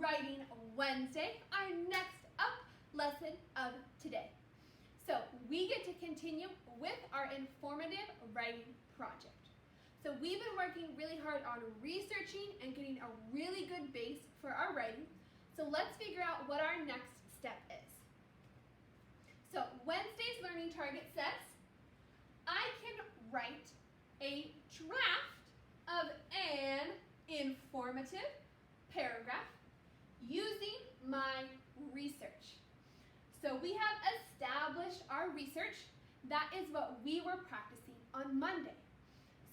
Writing Wednesday, our next up lesson of today. So we get to continue with our informative writing project. So we've been working really hard on researching and getting a really good base for our writing. So let's figure out what our next step is. So Wednesday's learning target says, I can write a draft of an informative paragraph using my research. So we have established our research. That is what we were practicing on Monday.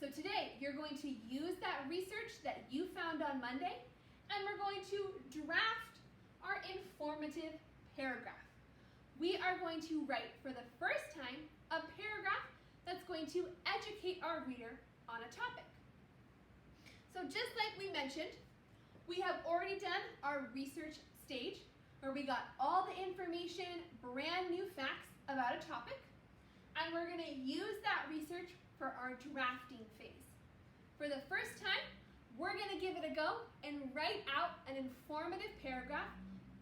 So today you're going to use that research that you found on Monday, and we're going to draft our informative paragraph. We are going to write for the first time a paragraph that's going to educate our reader on a topic. So just like we mentioned, we have already done our research stage where we got all the information, brand new facts about a topic, and we're going to use that research for our drafting phase. For the first time, we're going to give it a go and write out an informative paragraph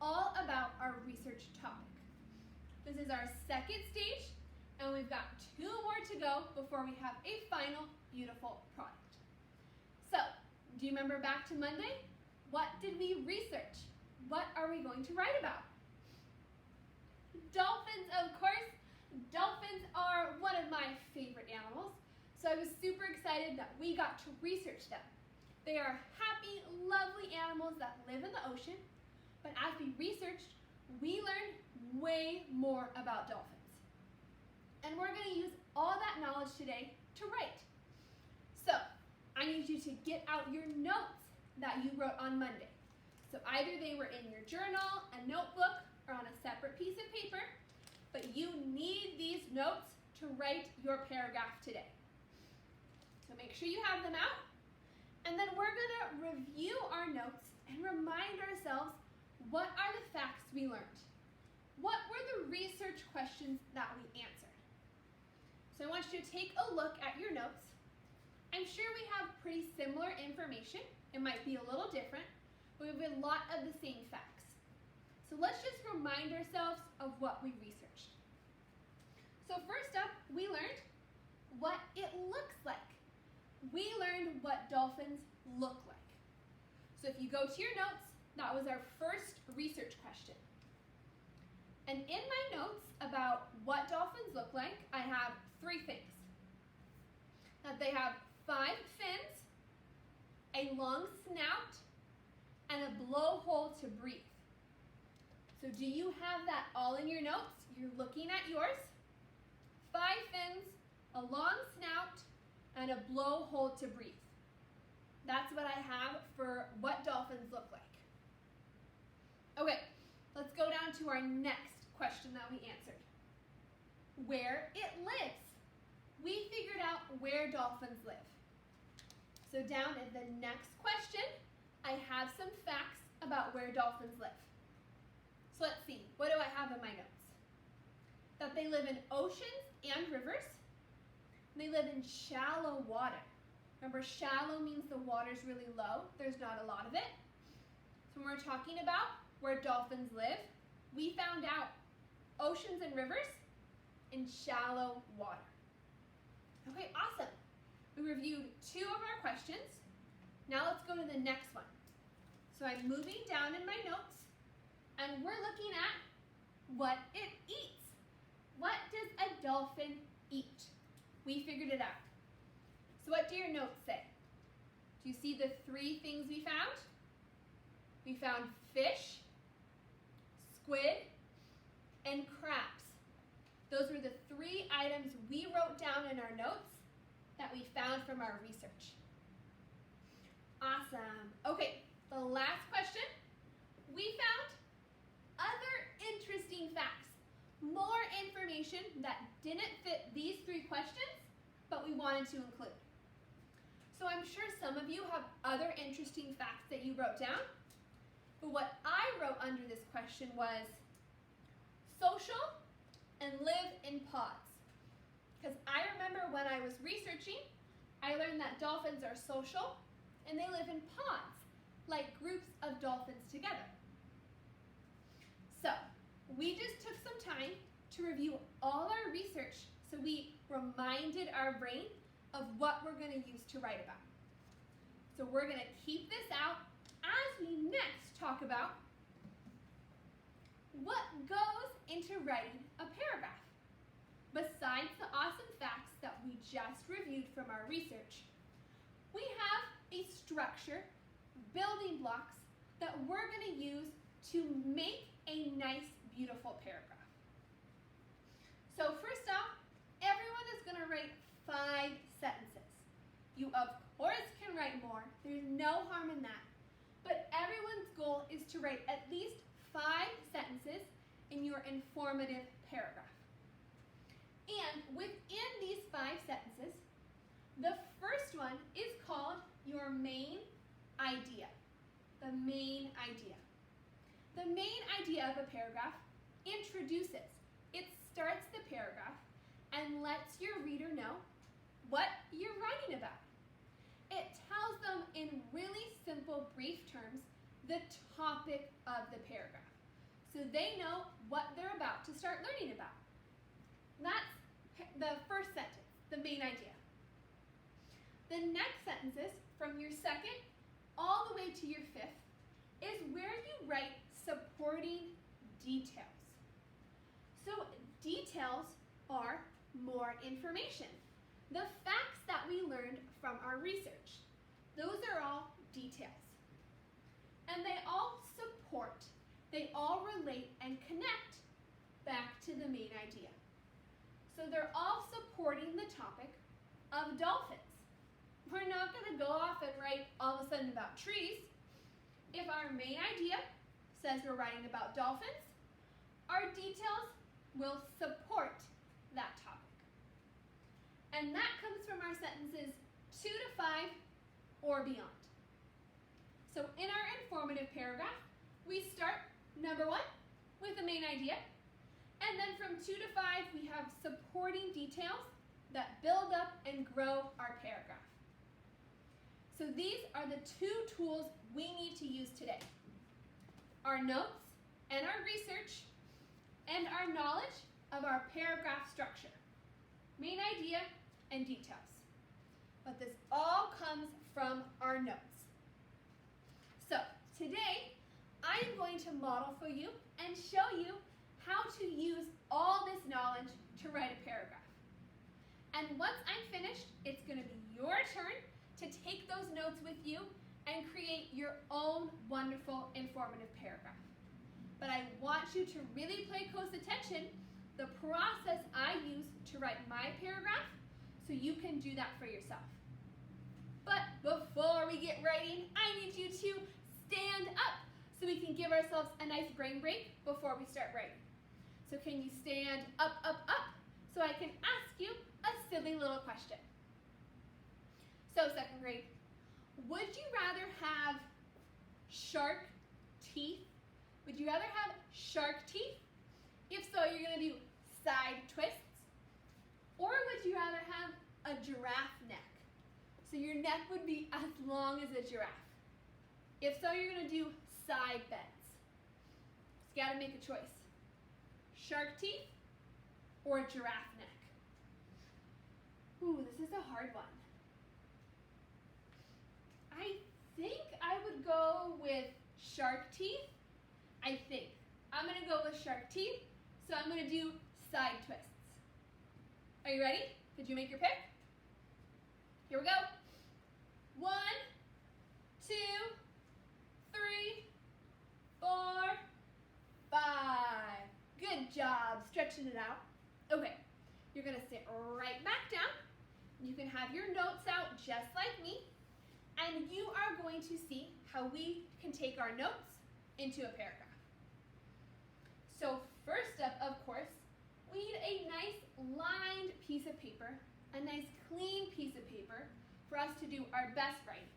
all about our research topic. This is our second stage, and we've got 2 more to go before we have a final beautiful product. So, do you remember back to Monday? What did we research? What are we going to write about? Dolphins, of course. Dolphins are one of my favorite animals, so I was super excited that we got to research them. They are happy, lovely animals that live in the ocean, but as we researched, we learned way more about dolphins. And we're going to use all that knowledge today to write. So, I need you to get out your notes that you wrote on Monday. So either they were in your journal, a notebook, or on a separate piece of paper, but you need these notes to write your paragraph today. So make sure you have them out, and then we're going to review our notes and remind ourselves, what are the facts we learned? What were the research questions that we answered? So I want you to take a look at your notes. I'm sure we have pretty similar information. It might be a little different, but we have a lot of the same facts. So let's just remind ourselves of what we researched. So first up, we learned what it looks like. We learned what dolphins look like. So if you go to your notes, that was our first research question. And in my notes about what dolphins look like, I have 3 things. That they have 5 fins, a long snout, and a blowhole to breathe. So do you have that all in your notes? You're looking at yours. 5 fins, a long snout, and a blowhole to breathe. That's what I have for what dolphins look like. Okay, let's go down to our next question that we answered. Where it lives. We figured out where dolphins live. So down in the next question, I have some facts about where dolphins live. So let's see, what do I have in my notes? That they live in oceans and rivers. They live in shallow water. Remember, shallow means the water's really low. There's not a lot of it. So when we're talking about where dolphins live, we found out oceans and rivers in shallow water. Okay, awesome. We reviewed 2 of our questions. Now let's go to the next one. So I'm moving down in my notes, and we're looking at what it eats. What does a dolphin eat? We figured it out. So what do your notes say? Do you see the 3 things we found? We found fish, squid, and crabs. Those were the 3 items we wrote down in our notes that we found from our research. Awesome. Okay, the last question. We found other interesting facts. More information that didn't fit these 3 questions, but we wanted to include. So I'm sure some of you have other interesting facts that you wrote down, but what I wrote under this question was social and live in pods. Because I remember when I was researching, I learned that dolphins are social and they live in pods, like groups of dolphins together. So, we just took some time to review all our research so we reminded our brain of what we're going to use to write about. So we're going to keep this out as we next talk about what goes into writing a paragraph. Besides the awesome facts that we just reviewed from our research, we have a structure, building blocks, that we're going to use to make a nice, beautiful paragraph. So first off, everyone is going to write 5 sentences. You, of course, can write more. There's no harm in that. But everyone's goal is to write at least 5 sentences in your informative paragraph. And within these 5 sentences, the first one is called your main idea. The main idea. The main idea of a paragraph introduces. It starts the paragraph and lets your reader know what you're writing about. It tells them in really simple, brief terms the topic of the paragraph, so they know what they're about to start learning about. That's the first sentence, the main idea. The next sentences, from your second all the way to your 5th, is where you write supporting details. So details are more information. The facts that we learned from our research. Those are all details. And they all support, they all relate and connect back to the main idea. So they're all supporting the topic of dolphins. We're not going to go off and write all of a sudden about trees. If our main idea says we're writing about dolphins, our details will support that topic. And that comes from our sentences 2 to 5 or beyond. So in our informative paragraph, we start, number 1, with the main idea. And then from 2 to 5, we have supporting details that build up and grow our paragraph. So these are the 2 tools we need to use today. Our notes and our research and our knowledge of our paragraph structure. Main idea and details. But this all comes from our notes. So today, I am going to model for you and show you how to use all this knowledge to write a paragraph. And once I'm finished, it's going to be your turn to take those notes with you and create your own wonderful informative paragraph. But I want you to really pay close attention the process I use to write my paragraph so you can do that for yourself. But before we get writing, I need you to stand up so we can give ourselves a nice brain break before we start writing. So can you stand up, up, up so I can ask you a silly little question. So 2nd grade, would you rather have shark teeth? Would you rather have shark teeth? If so, you're going to do side twists. Or would you rather have a giraffe neck? So your neck would be as long as a giraffe. If so, you're going to do side bends. Just got to make a choice. Shark teeth or giraffe neck? Ooh, this is a hard one. I think I would go with shark teeth. I think. I'm going to go with shark teeth, so I'm going to do side twists. Are you ready? Did you make your pick? Here we go. 1, 2, 3, 4, 5. Good job stretching it out. Okay, you're going to sit right back down. You can have your notes out just like me, and you are going to see how we can take our notes into a paragraph. So first up, of course, we need a nice lined piece of paper, a nice clean piece of paper for us to do our best writing.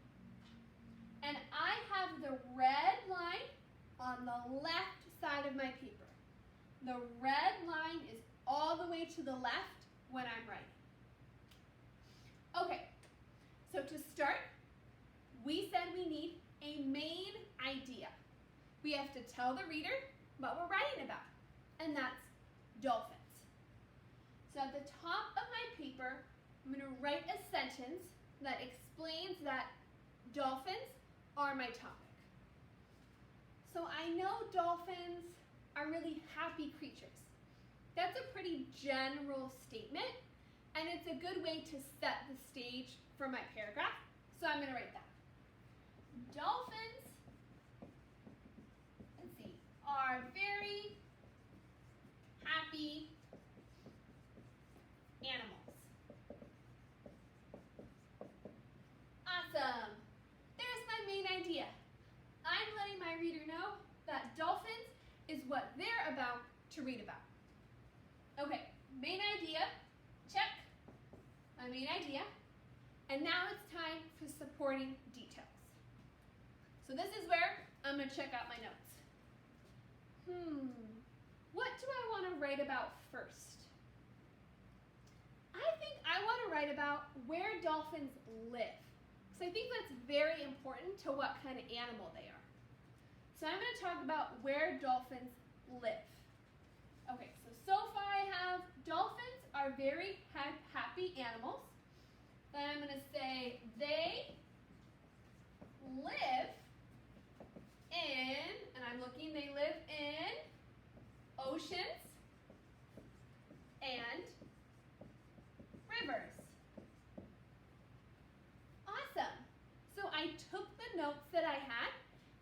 And I have the red line on the left side of my paper. The red line is all the way to the left when I'm writing. Okay, so to start, we said we need a main idea. We have to tell the reader what we're writing about, and that's dolphins. So at the top of my paper, I'm going to write a sentence that explains that dolphins are my topic. So I know dolphins are really happy creatures. That's a pretty general statement, and it's a good way to set the stage for my paragraph. So I'm going to write that. Dolphins, let's see, are very happy animals. Awesome. There's my main idea. I'm letting my reader know that dolphins is what they're about to read about. Okay, main idea, check. My main idea. And now it's time for supporting details. So this is where I'm going to check out my notes. What do I want to write about first? I think I want to write about where dolphins live. Because I think that's very important to what kind of animal they are. So I'm going to talk about where dolphins live. Okay, so far I have dolphins are very happy animals. Then I'm going to say they live in, and I'm looking, they live in oceans and rivers. Awesome. So I took the notes that I had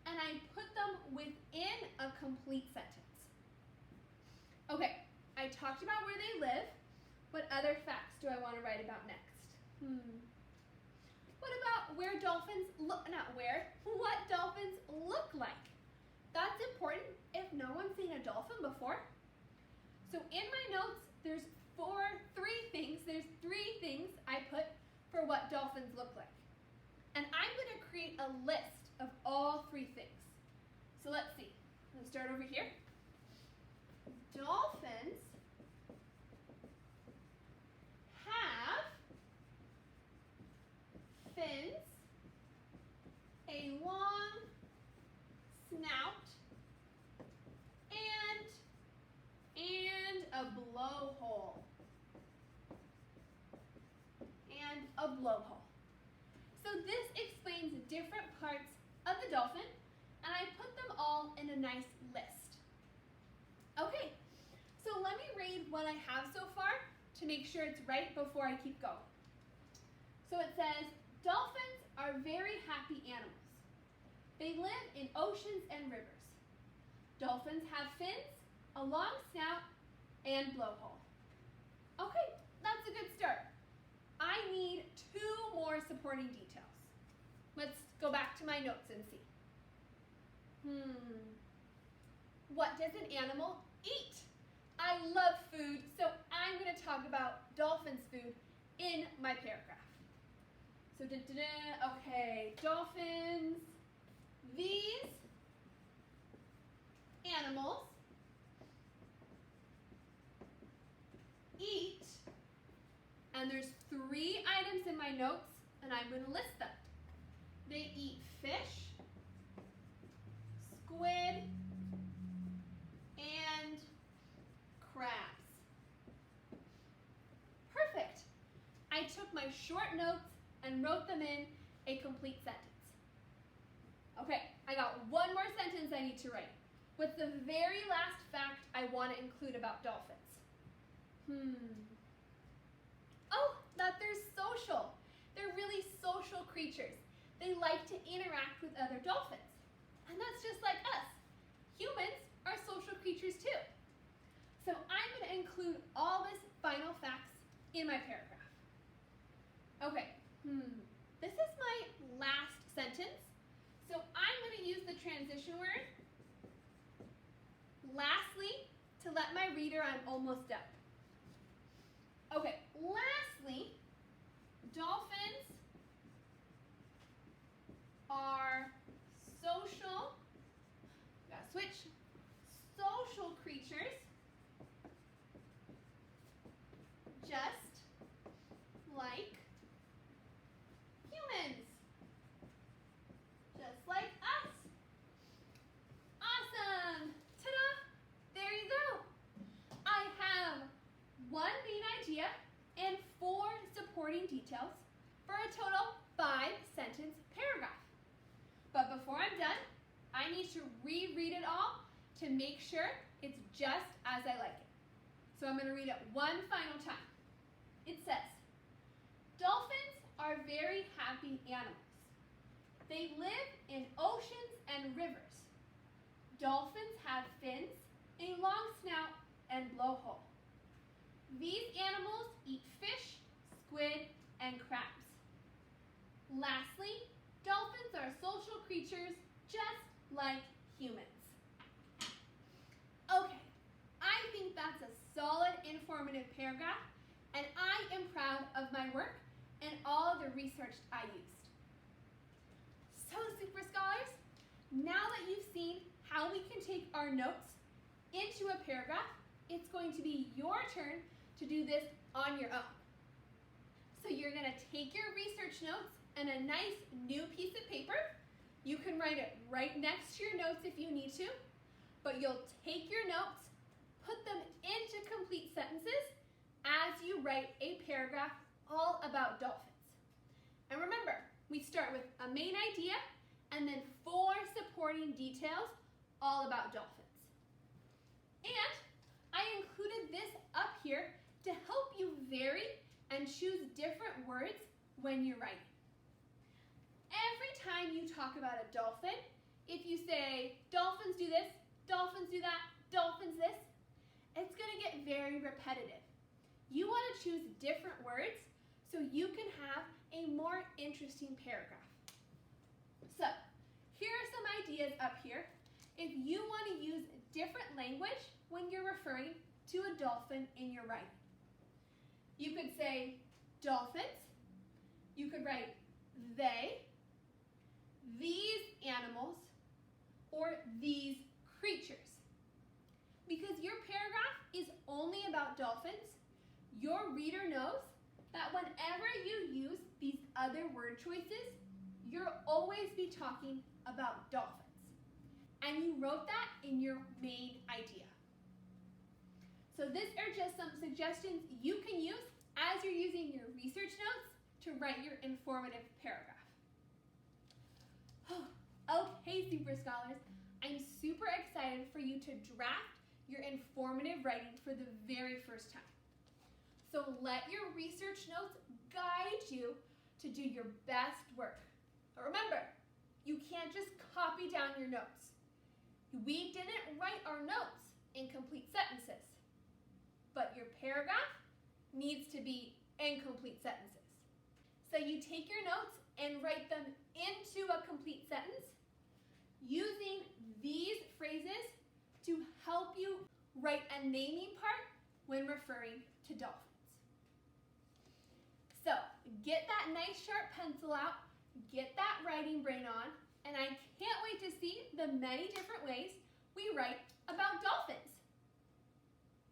and I put them within a complete sentence. Okay, I talked about where they live. What other facts do I want to write about next? What about where dolphins look, what dolphins look like? That's important if no one's seen a dolphin before. So in my notes, there's three things I put for what dolphins look like. And I'm going to create a list of all three things. So let's see. I'm going to start over here. Dolphins have fins, a long snout, and a blowhole. So this explains different parts of the dolphin, and I put them all in a nice list. Okay, so let me read what I have so far to make sure it's right before I keep going. So it says, dolphins are very happy animals. They live in oceans and rivers. Dolphins have fins, a long snout, and blowhole. Okay, that's a good start. I need 2 more supporting details. Let's go back to my notes and see. What does an animal eat? I love food, so I'm going to talk about dolphins' food in my paragraph. So, okay, dolphins, these animals eat, and there's 3 items in my notes, and I'm going to list them. They eat fish, squid, and crabs. Perfect. I took my short notes and wrote them in a complete sentence. Okay, I got 1 more sentence I need to write with the very last fact I want to include about dolphins. Oh, that they're social. They're really social creatures. They like to interact with other dolphins. And that's just like us. Humans are social creatures too. So I'm going to include all this final facts in my paragraph. Okay, this is my last sentence. So I'm going to use the transition word, lastly, to let my reader I'm almost done. Okay, lastly, dolphins are social, social creatures, just like humans. Just like us. Awesome! Ta-da! need to reread it all to make sure it's just as I like it. So I'm going to read it one final time. It says, dolphins are very happy animals. They live in oceans and rivers. Dolphins have fins, a long snout, and blowhole. These animals eat fish, squid, and crabs. Lastly, dolphins are social creatures just like humans. Okay, I think that's a solid, informative paragraph, and I am proud of my work and all of the research I used. So, Super Scholars, now that you've seen how we can take our notes into a paragraph, it's going to be your turn to do this on your own. So you're going to take your research notes and a nice new piece of paper. You can write it right next to your notes if you need to, but you'll take your notes, put them into complete sentences as you write a paragraph all about dolphins. And remember, we start with a main idea and then 4 supporting details all about dolphins. And I included this up here to help you vary and choose different words when you're writing. Every time you talk about a dolphin, if you say, dolphins do this, dolphins do that, dolphins this, it's going to get very repetitive. You want to choose different words so you can have a more interesting paragraph. So, here are some ideas up here. If you want to use different language when you're referring to a dolphin in your writing. You could say dolphins. You could write they, these animals, or these creatures. Because your paragraph is only about dolphins, your reader knows that whenever you use these other word choices, you'll always be talking about dolphins. And you wrote that in your main idea. So these are just some suggestions you can use as you're using your research notes to write your informative paragraph. Okay, Super Scholars, I'm super excited for you to draft your informative writing for the very first time. So let your research notes guide you to do your best work. But remember, you can't just copy down your notes. We didn't write our notes in complete sentences, but your paragraph needs to be in complete sentences. So you take your notes and write them into a complete sentence using these phrases to help you write a naming part when referring to dolphins. So get that nice sharp pencil out, get that writing brain on, and I can't wait to see the many different ways we write about dolphins.